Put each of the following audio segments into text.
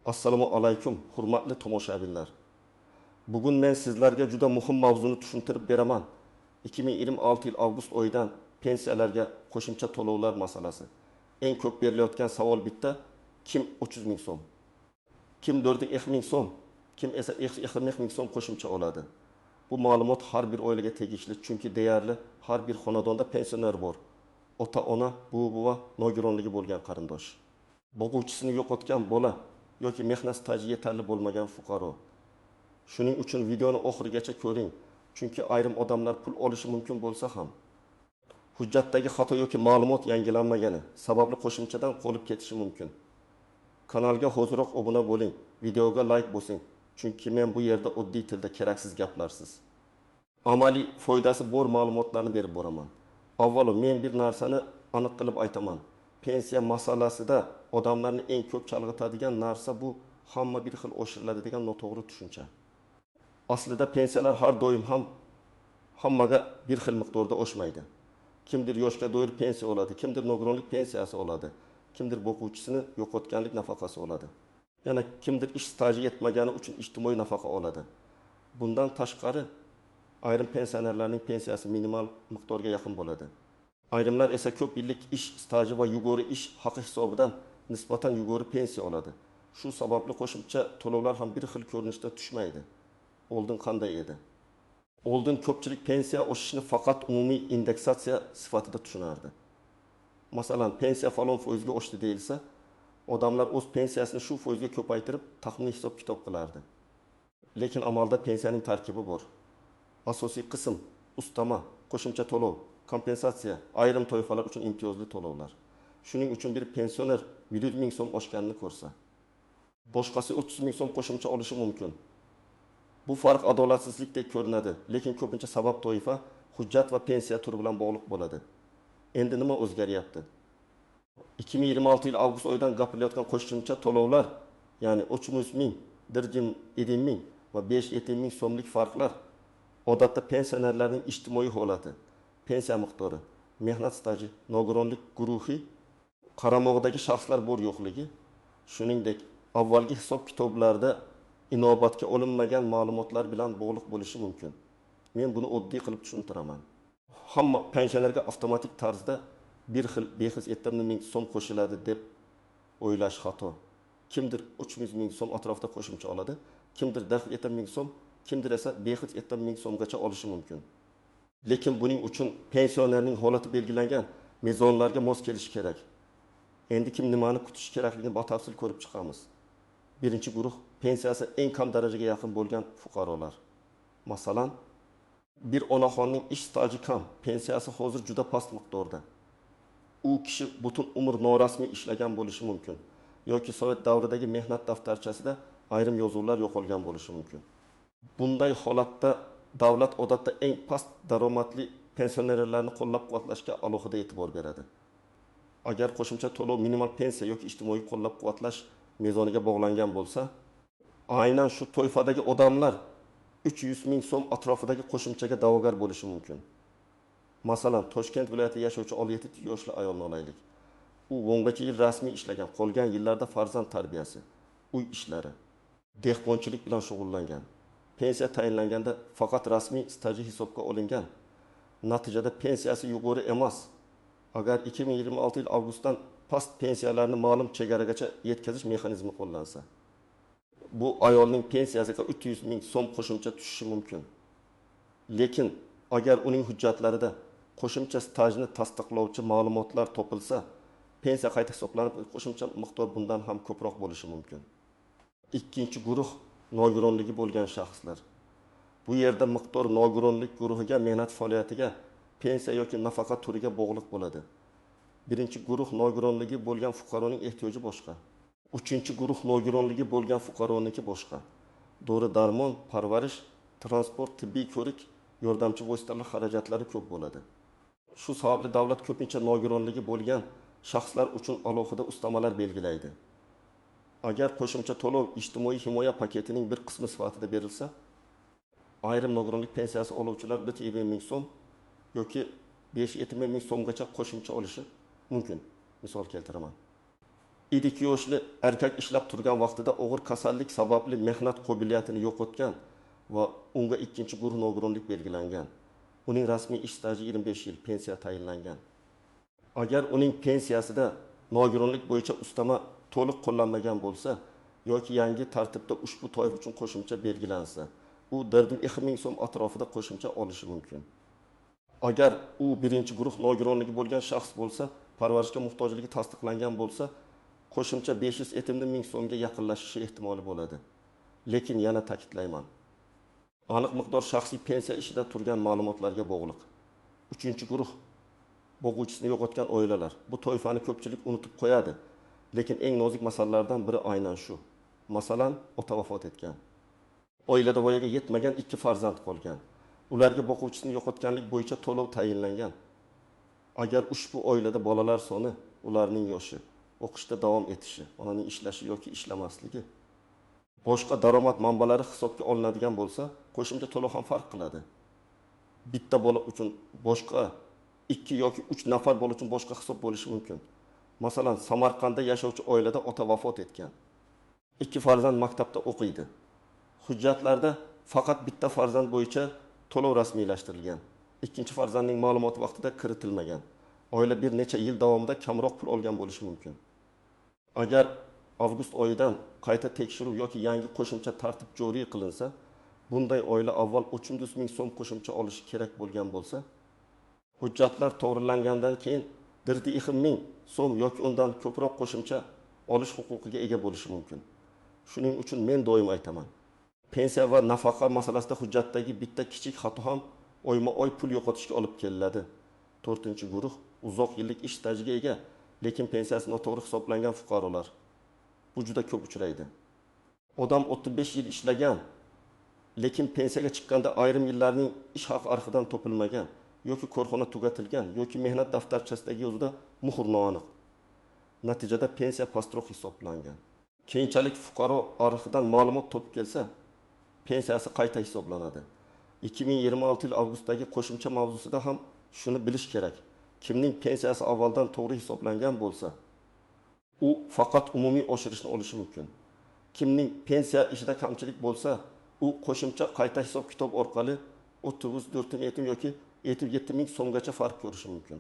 Assalomu alaykum, hurmatli tomoshabinlar. Bugun men sizlarga juda muhim mavzuni tushuntirib beraman. 2026 yil avgust oyidan pensiyalarga qo'shimcha to'lovlar masalasi. Eng ko'p berilayotgan savol bitta: kim 300 ming so'm? Kim 4 ming so'm? Kim esa 20 ming so'm qo'shimcha oladi? Bu ma'lumot har bir oilaga tegishli, chunki deyarli har bir xonadonda pensioner bor. Ota-ona, buvi, nogironligi bo'lgan qarindosh. Boquvchisini yo'qotgan bola yoki mehnat staji yetarli bo'lmagan fuqaro. Shuning uchun videoni oxirigacha ko'ring, chunki ayrim odamlar pul olishi mumkin bo'lsa ham hujjatdagi xato yoki ma'lumot yangilanmagani sababli qo'shimchadan qolib ketishi mumkin. Kanalga hoziroq obuna bo'ling, videoga like bosing, chunki men bu yerda oddiy tilda keraksiz gaplarsiz. Amaliy foydasi bor ma'lumotlarni berib boraman. Avvalo men bir narsani aniq qilib aytaman. Pensiya masalasida odamlarni eng ko'p chalg'itadigan narsa bu hamma bir xil oshiriladi degan noto'g'ri tushuncha. Aslida pensiyalar har doim ham hammaga bir xil miqdorda oshmaydi. Kimdir yoshga doir pensiya oladi, kimdir nogironlik pensiyasi oladi, kimdir o'quvchisini yo'qotganlik nafaqasi oladi. Yana kimdir ish staji yetmagani uchun ijtimoiy nafaqa oladi. Bundan tashqari ayrim pensionerlarning pensiyasi minimal miqdorga yaqin bo'ladi. Ayrimlar esa ko'p yillik ish staji va yuqori ish haqi hisobidan nisbatan yuqori pensiya oladi. Shu sababli qo'shimcha to'lovlar ham bir xil ko'rinishda tushmaydi. Oldin qanday edi? Oldin ko'pchilik pensiya oshishini faqat umumiy indeksatsiya sifatida tushunardi. Masalan, pensiya falon foizga oshdi deyilsa, odamlar o'z pensiyasini shu foizga ko'paytirib taxminiy hisob-kitob qilardi. Lekin amalda pensiyaning tarkibi bor. Asosiy qism ustama, qo'shimcha to'lov, kompensatsiya, ayrim toifalar uchun imtiyozli to'lovlar. Shuning uchun bir pensioner 100 ming so'm oshganini ko'rsa, boshqasi 30 ming so'm qo'shimcha olishi mumkin. Bu farq adolatsizlikdek ko'rinadi, lekin ko'pincha sabab toifa hujjat va pensiya turi bilan bog'liq bo'ladi. Endi nima o'zgaryapti? 2026 yil avgust oyidan gapirilayotgan qo'shimcha to'lovlar, ya'ni 300 ming, 1 ming va 5 ming so'mlik farqlar odatda pensionerlarning ijtimoiy holati, pensiya miqdori, mehnat staji, nogironlik guruhi, qaramog'idagi shaxslar bor yo'qligi, shuningdek avvalgi hisob-kitoblarda inobatga olinmagan ma'lumotlar bilan bog'liq bo'lishi mumkin. Men buni oddiy qilib tushuntiraman. Hamma pensionerga avtomatik tarzda bir xil 570 ming so'm qo'shiladi deb o'ylash xato. Kimdir 300 ming so'm atrofida qo'shimcha oladi, kimdir 4 ming so'm, kimdir esa 570 ming so'mgacha olishi mumkin. Lekin buning uchun pensionerning holati belgilangan mezonlarga mos kelish kerak. Endi kim nimani kutish kerakligini batafsil ko'rib chiqamiz. Birinchi guruh pensiyasi eng kam darajaga yaqin bo'lgan fuqarolar. Masalan, bir onaxonning ish staji kam, pensiyasi hozir juda past miqdorda. U kishi butun umr norasmiy ishlagan bo'lishi mumkin yoki sovet davridagi mehnat daftarchasida ayrim yozuvlar yo'qolgan bo'lishi mumkin. Bunday holatda davlat odatda eng past daromadli pensionerlarni qo'llab-quvvatlashga alohida e'tibor beradi. Agar qo'shimcha to'lov minimal pensiya yoki ijtimoiy qo'llab-quvvatlash mezoniga bog'langan bo'lsa, aynan shu toifadagi odamlar 300 ming so'm atrofidagi qo'shimchaga da'vogar bo'lishi mumkin. Masalan, Toshkent viloyatida yashovchi 17 yoshli ayolni olaylik. U 10 yil rasmiy ishlagan, qolgan yillarda farzand tarbiyasi, uy ishlari, dehqonchilik bilan shug'ullangan. Pensiya tayinlanganda faqat rasmiy staji hisobga olingan. Natijada pensiyasi yuqori emas. Agar 2026 yil avgustdan past pensiyalarni ma'lum chegaragacha yetkazish mexanizmi qo'llansa, bu ayolning pensiyasiga 300 ming so'm qo'shimcha tushishi mumkin. Lekin agar uning hujjatlarida qo'shimcha stajni tasdiqlovchi ma'lumotlar topilsa, pensiya qayta hisoblanib, qo'shimcha miqdor bundan ham ko'proq bo'lishi mumkin. Ikkinchi guruh nogironligi bo'lgan shaxslar. Bu yerda miqdor nogironlik guruhiga, mehnat faoliyatiga, pensiya yoki nafaqa turiga bog'liq bo'ladi. Birinchi guruh nogironligi bo'lgan fuqaroning ehtiyoji boshqa. Uchinchi guruh nogironligi bo'lgan fuqaroniki boshqa. Dori-darmon, parvarish, transport, tibbiy ko'rik, yordamchi vositalar xarajatlari ko'p bo'ladi. Shu sababli davlat ko'pincha nogironligi bo'lgan shaxslar uchun alohida ustamalar belgilaydi. Agar qo'shimcha to'lov ijtimoiy himoya paketining bir qismi sifatida berilsa, ayrim nogironlik pensiyasi oluvchilar 1 ming so'm yoki 5 ming so'mgacha qo'shimcha olishi mumkin. Misol keltiraman. 12 yoshli erkak ishlab turgan vaqtida og'ir kasallik sababli mehnat qobiliyatini yo'qotgan va unga ikkinchi guruh nogironlik belgilangan. Uning rasmiy ish staji 25 yil, pensiya tayinlangan. Agar uning pensiyasida nogironlik bo'yicha ustama to'liq qo'llanmagan bo'lsa yoki yangi tartibda ushbu toifa uchun qo'shimcha belgilansa, u 4,2 ming so'm atrofida qo'shimcha olishi mumkin. Agar u birinchi guruh nogironligi bo'lgan shaxs bo'lsa, parvarishga muhtojligi tasdiqlangan bo'lsa, qo'shimcha 570 ming so'mga yaqinlashishi ehtimoli bo'ladi. Lekin yana ta'kidlayman. Aniq miqdor shaxsiy pensiya ishida turgan ma'lumotlarga bog'liq. 3-guruh boquvchisini yo'qotgan oilalar bu toifani ko'pchilik unutib qo'yadi. Lekin eng nozik masalalardan biri aynan shu. Masalan, ota vafot etgan. Oilada voyaga yetmagan 2 farzand qolgan. Ularga boquvchisini yo'qotganlik bo'yicha to'lov tayinlangan. Agar ushbu oilada bolalar soni, ularning yoshi, o'qishda davom etishi, onaning ishlashi yoki ishlamasligi, boshqa daromad manbalari hisobga olinadigan bo'lsa, qo'shimcha to'lov ham farq qiladi. Bitta bola uchun boshqa, 2 yoki 3 nafar bola uchun boshqa hisob bo'lishi mumkin. Masalan, Samarqandda yashovchi oilada ota vafot etgan. 2 farzand maktabda o'qiydi. Hujjatlarda faqat bitta farzand bo'yicha to'lov rasmiylashtirilgan. Ikkinchi farzandning ma'lumoti vaqtida kiritilmagan. Oila bir necha yil davomida kamroq pul olgan bo'lishi mumkin. Agar avgust oyidan qayta tekshiruv yoki yangi qo'shimcha tartib joriy qilinsa, bunday oila avval 300 ming so'm qo'shimcha olishi kerak bo'lgan bo'lsa, hujjatlar to'g'rilangandan keyin 1,2 ming so'm yoki undan ko'proq qo'shimcha olish huquqiga ega bo'lishi mumkin. Shuning uchun men doim aytaman, pensiya va nafaqa masalasida hujjatdagi bitta kichik xato ham oyma-oy pul yo'qotishga olib keladi. 4-guruh uzoq yillik ish stajiga ega, lekin pensiyasi noto'g'ri hisoblangan fuqarolar. Bu juda ko'p uchraydi. Odam 35 yil ishlagan, lekin pensiyaga chiqqanda ayrim yillarning ish haqi arxidan topilmagan yoki korxona tugatilgan yoki mehnat daftarchasidagi yozuvda muhr noaniq. Natijada pensiya pastroq hisoblangan. Keyinchalik fuqaro arxidan ma'lumot topib kelsa, pensiyasi qayta hisoblanadi. 2026 yil avgustdagi qo'shimcha mavzusida ham shuni bilish kerak. Kimning pensiyasi avvaldan to'g'ri hisoblangan bo'lsa, u faqat umumiy oshirishni olishi mumkin. Kimning pensiya ishida kamchilik bo'lsa, u qo'shimcha qayta hisob kitob orqali 34 yoki 7 ming so'mgacha farq ko'rishi mumkin.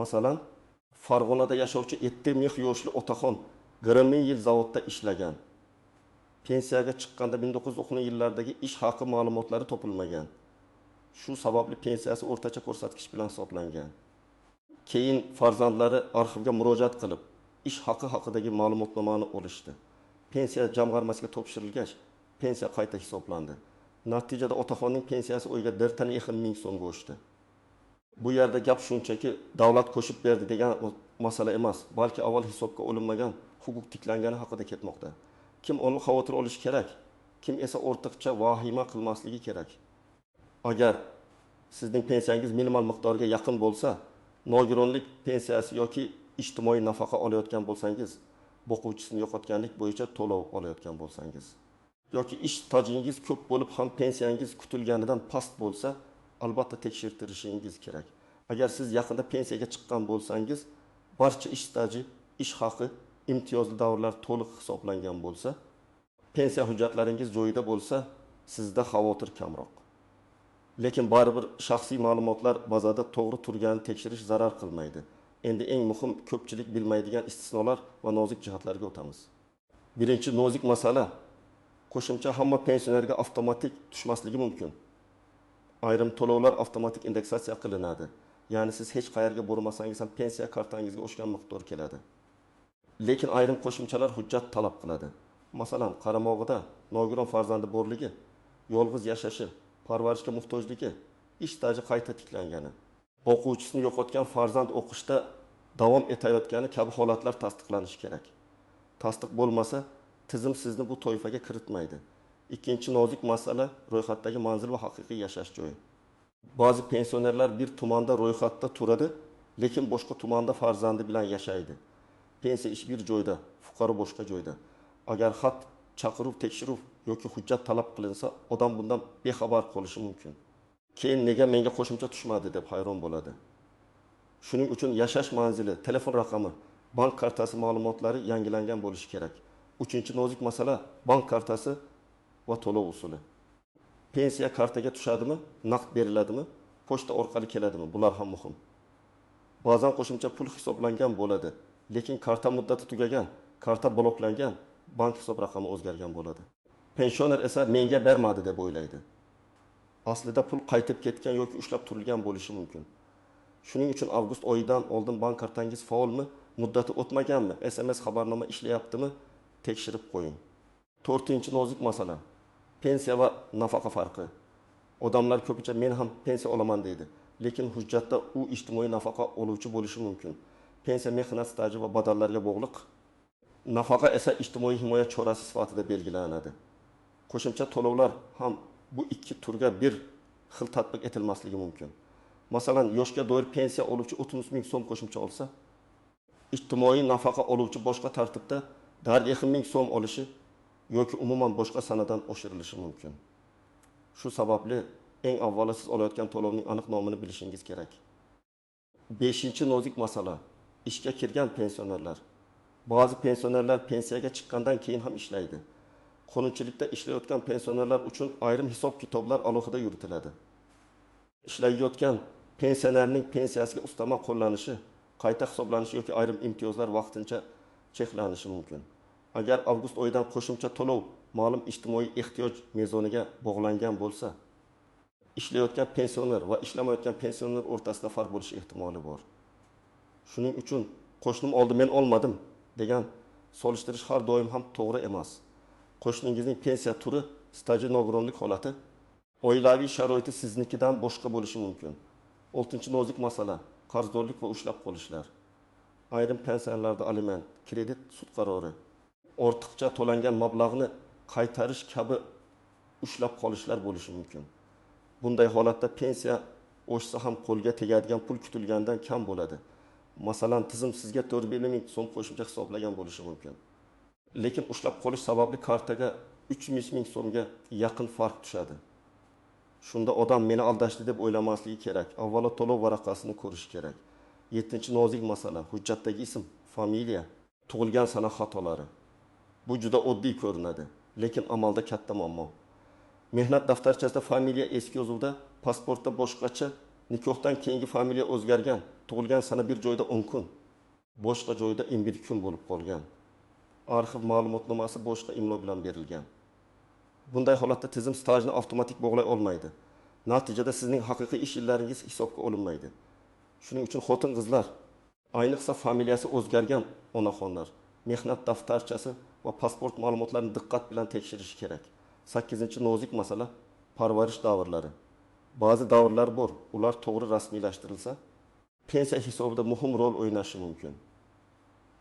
Masalan, Farg'onada yashovchi 7 ming yoshli otaxon 20 yil zavodda ishlagan. Pensiyaga chiqqanda 1990 yillardagi ish haqi ma'lumotlari topilmagan. Shu sababli pensiyasi o'rtacha ko'rsatkich bilan hisoblangan. Keyin farzandlari arxivga murojaat qilib, ish haqi haqidagi ma'lumotnomani olishdi. Pensiya jamg'armasiga topshirilgach, pensiya qayta hisoblandi. Natijada otaxonning pensiyasi o'yiga 1,2 ming so'mga oshdi. Bu yerda gap shunchaki davlat qo'shib berdi degan masala emas, balki avval hisobga olinmagan huquq tiklangani haqida ketmoqda. Kim uni xavotir olishi kerak, kim esa o'rtacha vahima qilmasligi kerak. Agar sizning pensiyangiz minimal miqdorga yaqin bo'lsa, nogironlik pensiyasi yoki ijtimoiy nafaqa olayotgan bo'lsangiz, boquvchisini yo'qotganlik bo'yicha to'lov olayotgan bo'lsangiz, yoki ish stajingiz ko'p bo'lib ham pensiyangiz kutilganidan past bo'lsa, albatta tekshirtirishingiz kerak. Agar siz yaqinda pensiyaga chiqqan bo'lsangiz, barcha ish staji, ish haqi, imtiyozli davrlar to'liq hisoblangan bo'lsa, pensiya hujjatlaringiz joyida bo'lsa, sizda xavotir kamroq. Lekin baribir shaxsiy ma'lumotlar bazada to'g'ri turganini tekshirish zarar qilmaydi. Endi eng muhim ko'pchilik bilmaydigan istisnolar va nozik jihatlarga o'tamiz. Birinchi nozik masala, qo'shimcha hamma pensionerga avtomatik tushmasligi mumkin. Ayrim to'lovlar avtomatik indeksatsiya qilinadi. Ya'ni siz hech qayerga bormasangiz ham pensiya kartangizga o'xshagan miqdor keladi. Lekin ayrim qo'shimchalar hujjat talab qiladi. Masalan, qaramog'ida nogiron farzandi borligi, yolg'iz yashashi, parvarishga muhtojligi, ish staji qayta tiklangani, o'quvchisini yo'qotgan farzand o'qishda davom etayotgani kabi holatlar tasdiqlanishi kerak. Tasdiq bo'lmasa, tizim sizni bu toifaga kiritmaydi. Ikkinchi nozik masala ro'yxatdagi manzil va haqiqiy yashash joyi. Ba'zi pensionerlar bir tumanda ro'yxatda turadi, lekin boshqa tumanda farzandi bilan yashaydi. Pensiya ish bir joyda, fuqaro boshqa joyda. Agar xat, chaqiruv, tekshiruv yoki hujjat talab qilinsa, odam bundan bexabar qolishi mumkin. Keyin nega menga qo'shimcha tushmadi deb hayron bo'ladi. Shuning uchun yashash manzili, telefon raqami bank kartasi ma'lumotlari yangilangan bo'lishi kerak. Uchinchi nozik masala bank kartasi va to'lov usuli. Pensiya kartaga tushadimi, naqd beriladimi, pochta orqali keladimi? Bular ham muhim. Ba'zan qo'shimcha pul hisoblangan bo'ladi, lekin karta muddati tugagan, karta bloklangan, bank hisob raqami o'zgargan bo'ladi. Pensioner esa menga bermadi deb o'ylaydi. Aslida pul qaytib ketgan yoki ushlab turilgan bo'lishi mumkin. Shuning uchun avgust oyidan oldin bank kartangiz faolmi, muddati o'tmaganmi, SMS xabarnoma ishlayaptimi, tekshirib qo'ying. 4-chi nozik masala. Pensiya va nafaqa farqi. Odamlar ko'pincha men ham pensiya olaman deydi, lekin hujjatda u ijtimoiy nafaqa oluvchi bo'lishi mumkin. Pensiya mehnat staji va badallarga bog'liq. Nafaqa esa ijtimoiy himoya chorasi sifatida belgilanadi. Qo'shimcha to'lovlar ham bu ikki turga bir xil tatbiq etilmasligi mumkin. Masalan, yoshga doir pensiya oluvchi 30 ming so'm qo'shimcha olsa, ijtimoiy nafaqa oluvchi boshqa tartibda 40 ming so'm olishi yoki umuman boshqa sanadan oshirilishi mumkin. Shu sababli eng avvalo siz olayotgan to'lovning aniq nomini bilishingiz kerak. 5-chi nozik masala: ishga kirgan pensionerlar. Ba'zi pensionerlar pensiyaga chiqqandan keyin ham ishlaydi. Qonunchilikda ishlayotgan pensionerlar uchun ayrim hisob-kitoblar alohida yuritiladi. Ishlayotgan pensionerning pensiyasiga ustama qo'llanishi, qayta hisoblanishi yoki ayrim imtiyozlar vaqtincha cheklanishi mumkin. Agar avgust oyidan qo'shimcha to'lov ma'lum ijtimoiy ehtiyoj mezoniga bog'langan bo'lsa, ishlayotgan pensioner va ishlamayotgan pensioner o'rtasida farq bo'lishi ehtimoli bor. Shuning uchun qo'shnim oldi men olmadim degan solishtirish har doim ham to'g'ri emas. Qo'shningizning pensiya turi, staji, nogironlik holati, oilaviy sharoiti siznikidan boshqa bo'lishi mumkin. 6-chi nozik masala: qarzdorlik va ushlab qolishlar. Ayrim pensiyalarda aliment, kredit sud qarori, ortiqcha to'langan mablag'ni qaytarish kabi ushlab qolishlar bo'lishi mumkin. Bunday holatda pensiya oshsa ham qo'lga tegadigan pul kutilgandan kam bo'ladi. Masalan, tizim sizga 4 ming so'm qo'shimcha hisoblagan bo'lishi mumkin. Lekin ushlab qolish sababli kartaga 300 ming so'mga yaqin farq tushadi. Shunda odam meni aldashdi deb o'ylamasligi kerak. Avvalo to'lov varaqasini ko'rish kerak. 7-chi nozik masala: hujjatdagi ism, familiya, tug'ilgan sana xatolari. Bu juda oddiy ko'rinadi, lekin amalda katta muammo. Mehnat daftarchasida familiya eski yozuvda, pasportda boshqacha, nikohdan keyingi familiya o'zgargan, tug'ilgan sana bir joyda 10 kun, boshqa joyda 11 kun bo'lib qolgan. Arxiv ma'lumotnomasi boshqa imlo bilan berilgan. Bunday holatda tizim stajni avtomatik bog'lay olmaydi. Natijada sizning haqiqiy ish yillaringiz hisobga olinmaydi. Shuning uchun xotin-qizlar, ayniqsa familiyasi o'zgargan onaxonlar, mehnat daftarchasi va pasport ma'lumotlarini diqqat bilan tekshirish kerak. 8-chi nozik masala: parvarish davrlari. Ba'zi davrlar bor, ular to'g'ri rasmiylashtirilsa, pensiya hisobida muhim rol o'ynashi mumkin.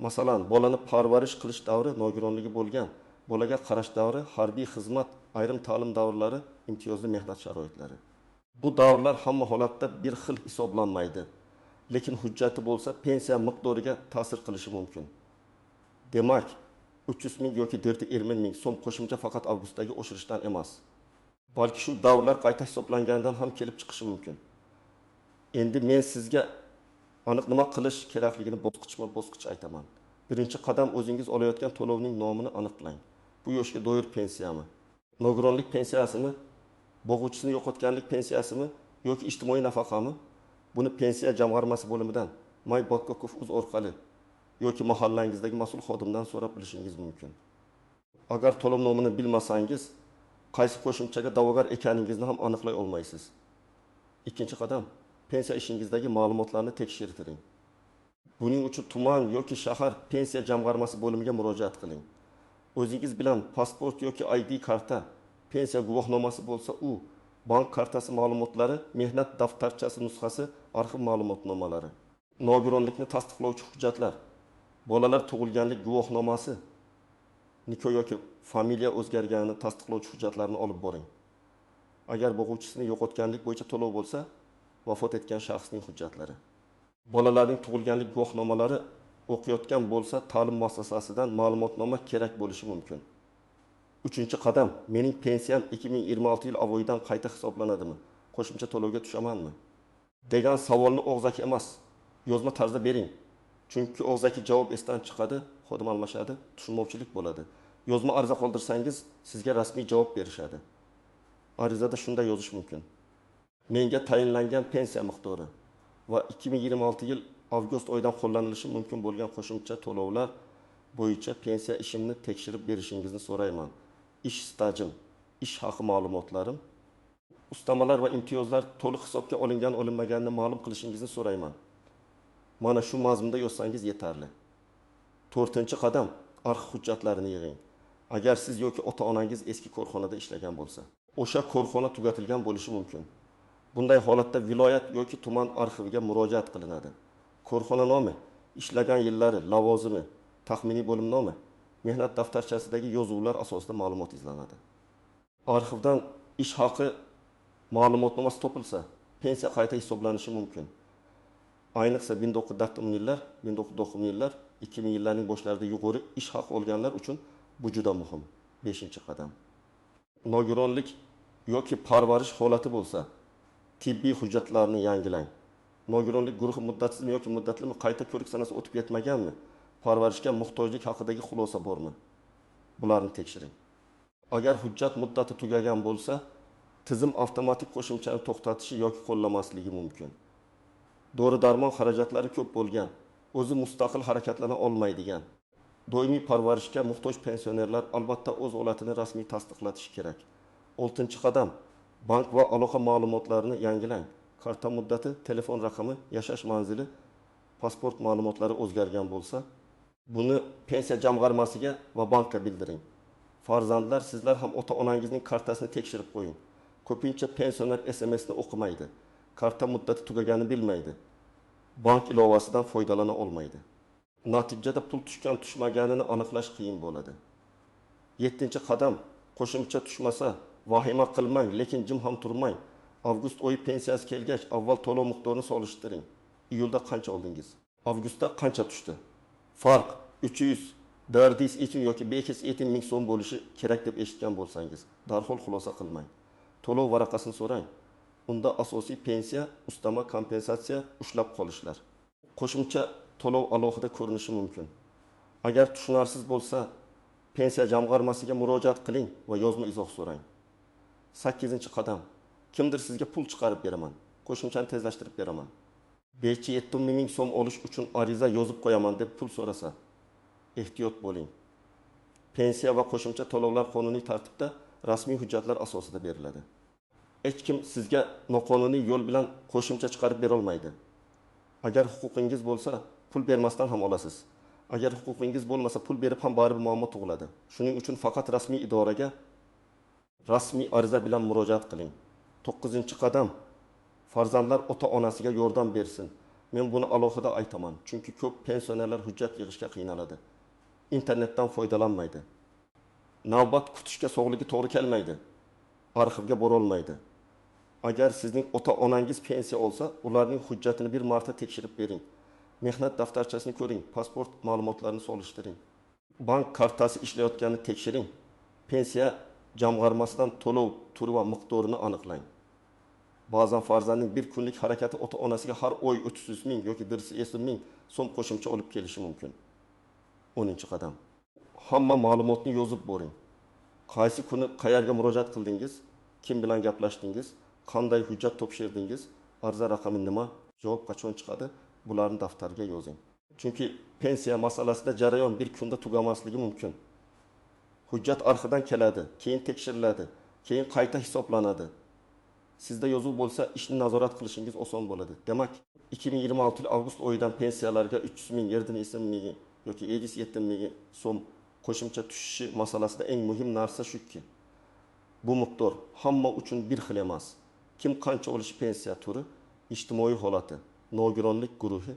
Masalan, bolani parvarish qilish davri nogironligi bo'lgan, bolaga qarash davri, harbiy xizmat, ayrim ta'lim davrlari, imtiyozli mehnat sharoitlari. Bu davrlar hamma holatda bir xil hisoblanmaydi, lekin hujjati bo'lsa pensiya miqdoriga ta'sir qilishi mumkin. Demak, 300 ming yoki 420 ming so'm qo'shimcha faqat avgustdagi oshirishdan emas, balki shu davrlar qayta hisoblangandan ham kelib chiqishi mumkin. Endi men sizga aniq nima qilish kerakligini bosqichma-bosqich aytaman. Birinchi qadam: o'zingiz olayotgan to'lovning nomini aniqlang. Bu yoshga doir pensiyami? Nogironlik pensiyasimi? Boquvchisini yo'qotganlik pensiyasimi yoki ijtimoiy nafaqami? Buni pensiya jamg'armasi bo'limidan, My.Gov.uz orqali yoki mahallangizdagi mas'ul xodimdan so'rab bilishingiz mumkin. Agar to'lov nomini bilmasangiz, qaysi qo'shimchaga da'vogar ekaningizni ham aniqlay olmaysiz. Ikkinchi qadam: pensiya ishingizdagi ma'lumotlarni tekshirtiring. Buning uchun tuman yoki shahar pensiya jamg'armasi bo'limiga murojaat qiling. O'zingiz bilan pasport yoki ID karta, pensiya guvohnomasi bo'lsa, u bank kartasi ma'lumotlari, mehnat daftarchasi nusxasi, arxiv ma'lumotnomalari, nogironlikni tasdiqlovchi hujjatlar, bolalar tug'ilganlik guvohnomasi, nikoh yoki familiya o'zgarganini tasdiqlovchi hujjatlarni olib boring. Agar boquvchisini yo'qotganlik bo'yicha to'lov bo'lsa, vafot etgan shaxsning hujjatlari. Bolalarning tug'ilganlik guvohnomalari o'qiyotgan bo'lsa, ta'lim muassasasidan ma'lumotnoma kerak bo'lishi mumkin. 3-chi qadam: mening pensiyam 2026 yil avoyidan qayta hisoblanadimi? Qo'shimcha to'lovga tushamanmi? Degan savolni og'zaki emas, yozma tarzda bering. Chunki og'zaki javob esdan chiqadi, xodim almashadi, tushunmovchilik bo'ladi. Yozma ariza qoldirsangiz, sizga rasmiy javob berishadi. Arizada shunday yozish mumkin. Menga tayinlangan pensiya miqdori va 2026 yil avgust oyidan qo'llanilishi mumkin bo'lgan qo'shimcha to'lovlar bo'yicha pensiya ishimni tekshirib berishingizni so'rayman. Ish stajim, ish haqi ma'lumotlarim, ustamalar va imtiyozlar to'liq hisobga olinmaganini ma'lum qilishingizni so'rayman. Mana shu mazmunda yozsangiz yetarli. 4-qadam arxiv hujjatlarini yig'ing. Agar siz yoki ota-onangiz eski korxonada ishlagan bo'lsa, o'sha korxona tugatilgan bo'lishi mumkin. Bunday holatda viloyat yoki tuman arxiviga murojaat qilinadi. Korxona nomi, ishlagan yillari, lavozimi, taxminiy bo'lim nomi, mehnat daftarchasidagi yozuvlar asosida ma'lumot izlanadi. Arxivdan ish haqi ma'lumotnomasi topilsa, pensiya qayta hisoblanishi mumkin. Ayniqsa 1990 yillar, 1990 yillar, 2000 yillarning boshlarida yuqori ish haqi olganlar uchun bu juda muhim. 5-qadam. Nogironlik yoki parvarish holati bo'lsa, tibbiy hujjatlarni yangilang. Nogironlik guruhi muddatsizmi yoki muddatlimi qayta ko'rik sanasi o'tib yetmaganmi? Parvarishga muhtojlik haqidagi xulosa bormi? Bularni tekshiring. Agar hujjat muddati tugagan bo'lsa, tizim avtomatik qo'shimchani to'xtatishi yoki qo'llamasligi mumkin. Dori-darmon xarajatlari ko'p bo'lgan, o'zi mustaqil harakatlana olmaydigan, doimiy parvarishga muhtoj pensionerlar albatta o'z holatini rasmiy tasdiqlatishi kerak. 6-qadam bank va aloqa ma'lumotlarini yangilang. Karta muddati, telefon raqami, yashash manzili, pasport ma'lumotlari o'zgargan bo'lsa, buni pensiya jamg'armasiga va bankka bildiring. Farzandlar, sizlar ham ota-onangizning kartasini tekshirib qo'ying. Ko'pincha pensioner SMSni o'qimaydi. Karta muddati tugaganini bilmaydi. Bank ilovasidan foydalana olmaydi. Natijada pul tushmaganini aniqlash qiyin bo'ladi. 7-qadam qo'shimcha tushmasa, vahima qilmang, lekin jim ham turmang. Avgust oyi pensiyasi kelgach, avval to'lov miqdorini solishtiring. Iyulda qancha oldingiz? Avgustda qancha tushdi? Farq 300, 400 yoki 500 ming so'm bo'lishi kerak deb eshitgan bo'lsangiz, darhol xulosa qilmang. To'lov varaqasini so'rang. Unda asosiy pensiya, ustama kompensatsiya ushlab qolishlar. Qo'shimcha to'lov alohida ko'rinishi mumkin. Agar tushunarsiz bo'lsa, pensiya jamg'armasiga murojaat qiling va yozma izoh so'rang. 8-qadam. Kimdir sizga pul chiqarib beraman, qo'shimchani tezlashtirib beraman. 5-7 ming so'm olish uchun ariza yozib qo'yaman deb pul so'rasa, ehtiyot bo'ling. Pensiya va qo'shimcha to'lovlar qonuniy tartibda rasmiy hujjatlar asosida beriladi. Hech kim sizga noqonuniy yo'l bilan qo'shimcha chiqarib bera olmaydi. Agar huquqingiz bo'lsa, pul bermasdan ham olasiz. Agar huquqingiz bo'lmasa, pul berib ham baribir muammo tug'iladi. Shuning uchun faqat rasmiy idoraga rasmiy ariza bilan murojaat qiling. 9-qadam. Farzandlar ota-onasiga yordam bersin. Men buni alohida aytaman, chunki ko'p pensionerlar hujjat yig'ishga qiynaladi. Internetdan foydalanmaydi. Navbat kutishga sog'ligi to'g'ri kelmaydi. Arxivga bora olmaydi. Agar sizning ota-onangiz pensiya olsa, ularning hujjatini bir marta tekshirib bering. Mehnat daftarchasini ko'ring, pasport ma'lumotlarini solishtiring. Bank kartasi ishlayotganini tekshiring. Pensiya jamg'armasidan to'lov turi va miqdorini aniqlang. Ba'zan farzandning bir kunlik harakati ota-onasiga har oy 300 ming yoki 150 ming so'm qo'shimcha olib kelishi mumkin. 10-qadam. Hamma ma'lumotni yozib boring. Qaysi kuni qayerga murojaat qildingiz, kim bilan gaplashdingiz, qanday hujjat topshirdingiz, ariza raqami nima, javob qachon chiqadi, bularni daftarga yozing. Chunki pensiya masalasida jarayon bir kunda tugamasligi mumkin. Hujjat arxidan keladi, keyin tekshiriladi, keyin qayta hisoblanadi. Sizda yozuv bo'lsa, ishni nazorat qilishingiz oson bo'ladi. Demak, 2026 yil avgust oyidan pensiyalarga 300 ming, 700 ming yoki 707 ming so'm qo'shimcha tushishi masalasida eng muhim narsa shuki, bu miqdor hamma uchun bir xil emas. Kim qancha olishi pensiya turi, ijtimoiy holati, nogironlik guruhi,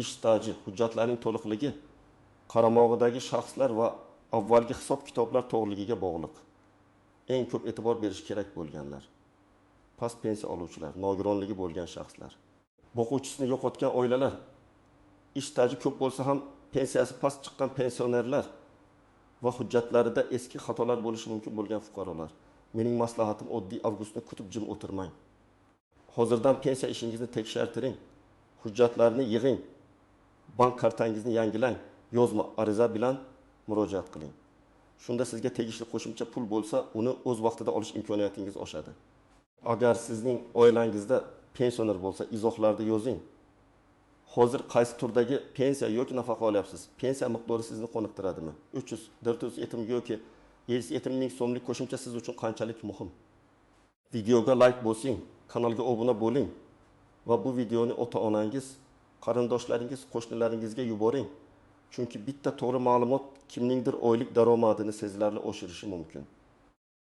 ish staji, hujjatlarning to'liqligi, qaramog'idagi shaxslar va avvalgi hisob-kitoblar to'g'riligiga bog'liq. Eng ko'p e'tibor berish kerak bo'lganlar. Past pensiya oluvchilar, nogironligi bo'lgan shaxslar, boquvchisini yo'qotgan oilalar, ish staji ko'p bo'lsa ham pensiyasi past chiqqan pensionerlar va hujjatlarida eski xatolar bo'lishi mumkin bo'lgan fuqarolar. Mening maslahatim oddiy avgustni kutib jim o'tirmang. Hozirdan pensiya ishingizni tekshirtiring, hujjatlarni yig'ing. bank kartangizni yangilang, yozma ariza bilan murojaat qiling. Shunda sizga tegishli qo'shimcha pul bo'lsa, uni o'z vaqtida olish imkoniyatingiz oshadi. Agar sizning oilangizda pensioner bo'lsa, izohlarda yozing. Hozir qaysi turdagi pensiya yoki nafaqa olyapsiz? Pensiya miqdori sizni qoniqtiradimi? 300, 400 yetim yoki 7 ming so'mlik qo'shimcha siz uchun qanchalik muhim? Videoga like bosing, kanalga obuna bo'ling va bu videoni ota-onangiz, qarindoshlaringiz, qo'shnilaringizga yuboring. Chunki bitta to'g'ri ma'lumot kimningdir oylik daromadini sezilarli oshirishi mumkin.